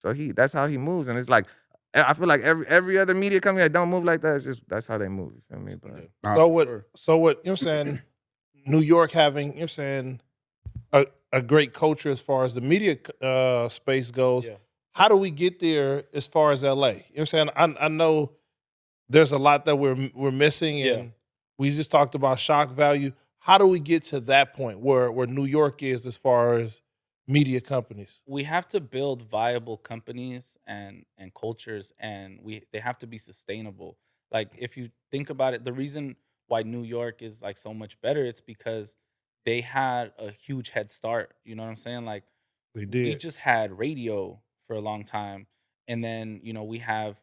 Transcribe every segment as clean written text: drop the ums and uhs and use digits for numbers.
So that's how he moves, and it's like I feel like every other media company that don't move like that, it's just that's how they move. You feel me? But So what, you know what I'm saying, New York having, you know what I'm saying, a great culture as far as the media space goes. Yeah. How do we get there as far as LA? You know what I'm saying? I know there's a lot that we're missing, and we just talked about shock value. How do we get to that point where New York is as far as media companies? We have to build viable companies and cultures, and they have to be sustainable. Like, if you think about it, the reason why New York is like so much better, it's because they had a huge head start. You know what I'm saying? Like, They we did. just had radio for a long time, and then we have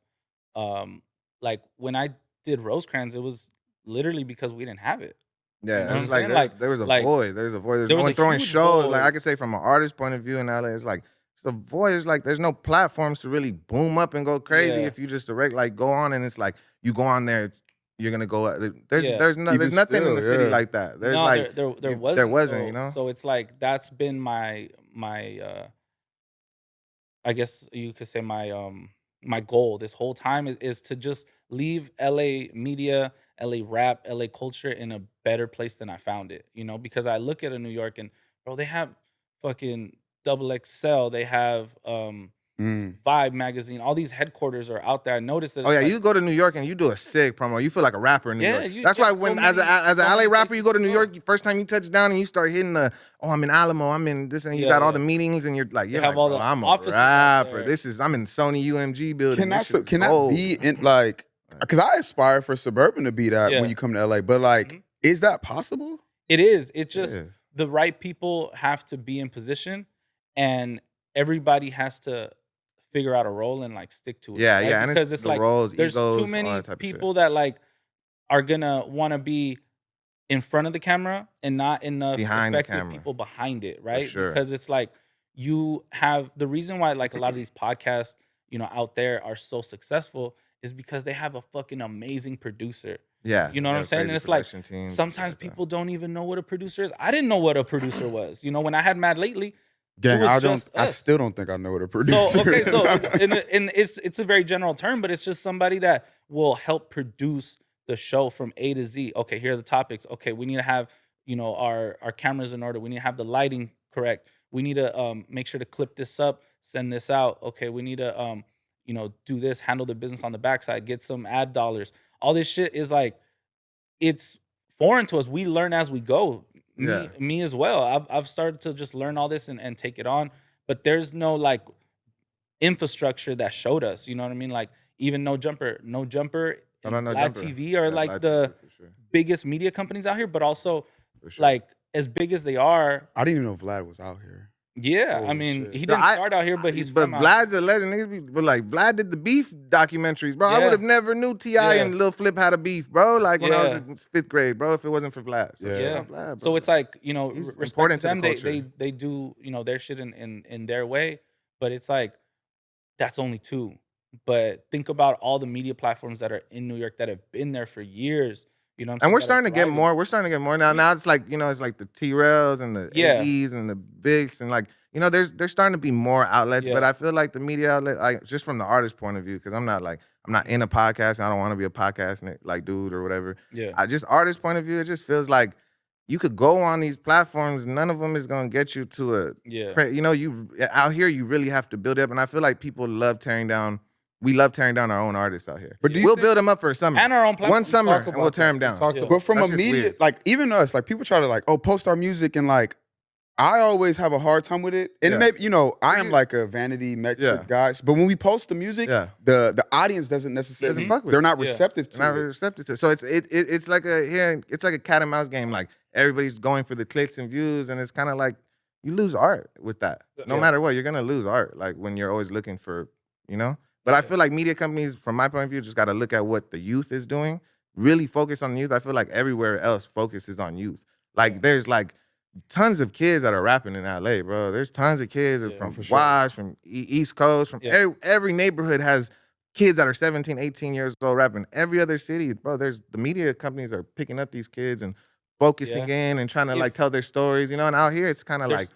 um like when I did Rosecrans, it was literally because we didn't have it. You yeah, know it what was I'm like saying? there was a Like void. There's a void. There's there no was a one throwing huge shows. Like I void. could say from an artist point of view in LA, it's like it's a void. It's like there's no platforms to really boom up and go crazy Yeah, if you just direct like go on and it's like you go on there, you're gonna go. yeah. There's nothing in the city like that. There's No, like there there wasn't. wasn't, you So know. it's like that's been my I guess you could say my goal this whole time is to just leave LA media, LA rap, LA culture in a better place than I found it. Because I look at a New York and bro, they have fucking Double XL, they have Mm. Vibe magazine, all these headquarters are out there. I noticed that Oh it's yeah, like, you go to New York and you do a sick promo. You feel like a rapper in New yeah, York. That's you why have so when as many a so LA many rapper, you places go to to New go. York. First time you touch down and you start hitting the I'm in Alamo, I'm in this, and you Yeah, got all the yeah. meetings, and They you're have like, all bro, the I'm a offices out rapper. there. I'm in Sony UMG building. This shit is Can that gold. be in like? Because I aspire for suburban to be that when Yeah. you come to LA, but like, Mhm. is that possible? It is. It's just Yeah. the right people have to be in position, and everybody has to figure out a role and like stick to it, Yeah, right? yeah, and it's Because it's the like roles, there's too egos, all many that type of shit. people that like are gonna want to be in front of the camera and not enough Behind the effective camera, people behind it, for right? sure. Because it's like you have the reason why like a lot of these podcasts, out there are so successful is because they have a fucking amazing producer. Yeah, You know they what have I'm saying? And crazy it's like production teams and shit sometimes like that. people don't even know what a producer is. I didn't know what a producer was. When I had Mad Lately, it Gang, was just I us. still don't think I know what a So producer okay, is. so and it's a very general term, but it's just somebody that will help produce the show from A to Z. Okay, here are the topics. Okay, we need to have our cameras in order. We need to have the lighting correct. We need to make sure to clip this up, send this out. Okay, we need to do this, handle the business on the backside, get some ad dollars. All this shit is like it's foreign to us. We learn as we go. Yeah. Me as well. I've started to just learn all this and take it on, but there's no like infrastructure that showed us. You know what I mean? Like even No Jumper, I don't and know Vlad jumper. TV are Yeah, like Vlad TV the for sure. biggest media companies out here, but also For sure. like as big as they are. I didn't even know Vlad was out here. Yeah, I Holy mean shit. he No, didn't start out here, but he's but from out here. Vlad's a legend. But like Vlad did the beef documentaries, bro. I would Yeah, have never knew Ti yeah, and Lil Flip had a beef, bro. Like when I was yeah. in fifth grade, bro. If it wasn't for Vlad, so shout Yeah. Yeah. out Vlad, So bro. it's like, He's respect to important to the them. They culture. they do, their shit in their way, but it's like that's only two. But think about all the media platforms that are in New York that have been there for years. You know what I'm And saying? we're That are starting to get thriving. more. We're starting to get more now. We Now it's like it's like the T-Rails and the Yeah, AEs and the Bigs and like there's starting to be more outlets. But yeah, I feel like the media outlet, like just from the artist point of view, because I'm not in a podcast and I don't want to be a podcast like dude or whatever. yeah, I just artist point of view, it just feels like you could go on these platforms. None of them is gonna get you to yeah, you out here. You really have to build up, and I feel like people love tearing down. We love tearing down our own artists out here. But do yeah. you We'll think, build them up for a summer, And our own one platform. summer, Talk and we'll about tear that. them We down. talked Yeah. about but from That's a just media, weird. like even us, like people try to like, oh, post our music and like, I always have a hard time with it. And Yeah. maybe, I am You- like a vanity metric Yeah. guy. But when we post the music, Yeah. the audience doesn't necessarily, Doesn't fuck with they're it. not Yeah. receptive to Not it. receptive to. So it's like it's like a cat and mouse game. Like everybody's going for the clicks and views, and it's kind of like you lose art with that. No Yeah. matter what, you're gonna lose art. Like when you're always looking for, But I feel like media companies, from my point of view, just got to look at what the youth is doing. Really focus on the youth. I feel like everywhere else focuses on youth. Like there's like tons of kids that are rapping in LA, bro. There's tons of kids Yeah, from for sure. Wash, from East Coast, from Yeah. every neighborhood has kids that are 17, 18 years old rapping. Every other city, bro, the media companies are picking up these kids and focusing in and trying to like tell their stories, you know. And out here, it's kind of like,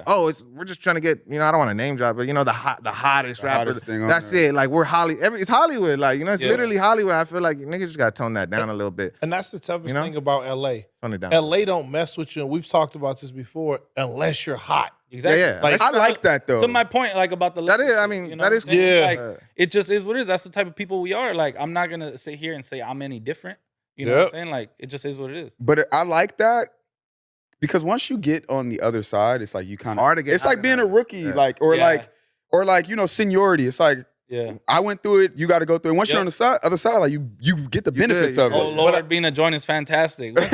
oh, we're just trying to get, you know, I don't want to name drop, but you know, the hottest rapper. hottest thing on That's there. it. Like we're it's Hollywood. Like, you know, it's literally Hollywood. I feel like niggas just got to tone that down a little bit. And that's the toughest You know? thing about LA. Tone it down. LA don't mess with you, and we've talked about this before, unless you're hot. Exactly. Yeah. Like, I like that though. To my point, like about the That is, Lakers I shit, mean, you know that what is I'm saying? cool. Like it just is what it is. That's the type of people we are. Like I'm not gonna sit here and say I'm any different. You know what I'm saying? Like it just is what it is. But I like that because once you get on the other side, it's like you kind of hard to get it's out like of being that. a rookie, Yeah. like or like you know, seniority. It's like I went through it, you got to go through it. Once you're on the other side, like you get the benefits of it. Oh Lord, being a joint is fantastic. But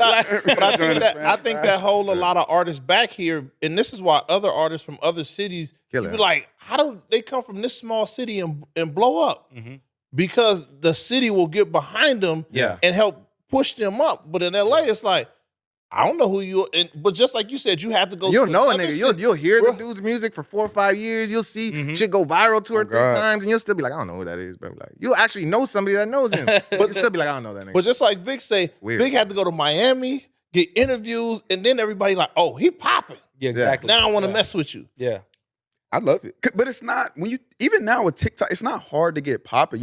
I think that hold a lot of artists back here, and this is why other artists from other cities you be like, how do they come from this small city and blow up? Because the city will get behind them and help push them up. But in LA, it's like, I don't know who you are. But just like you said, you have to go. You'll know a another nigga. You'll hear the dude's music for 4 or 5 years. You'll see shit go viral 2 or 3 times, and you'll still be like, I don't know who that is, bro. Like you'll actually know somebody that knows him, but you'll still be like, I don't know that nigga. But just like Vic say, Vic had to go to Miami, get interviews, and then everybody like, oh, he popping. Yeah, exactly. Now I want to mess with you. Yeah. I love it, but it's not when you even now with TikTok, it's not hard to get popping.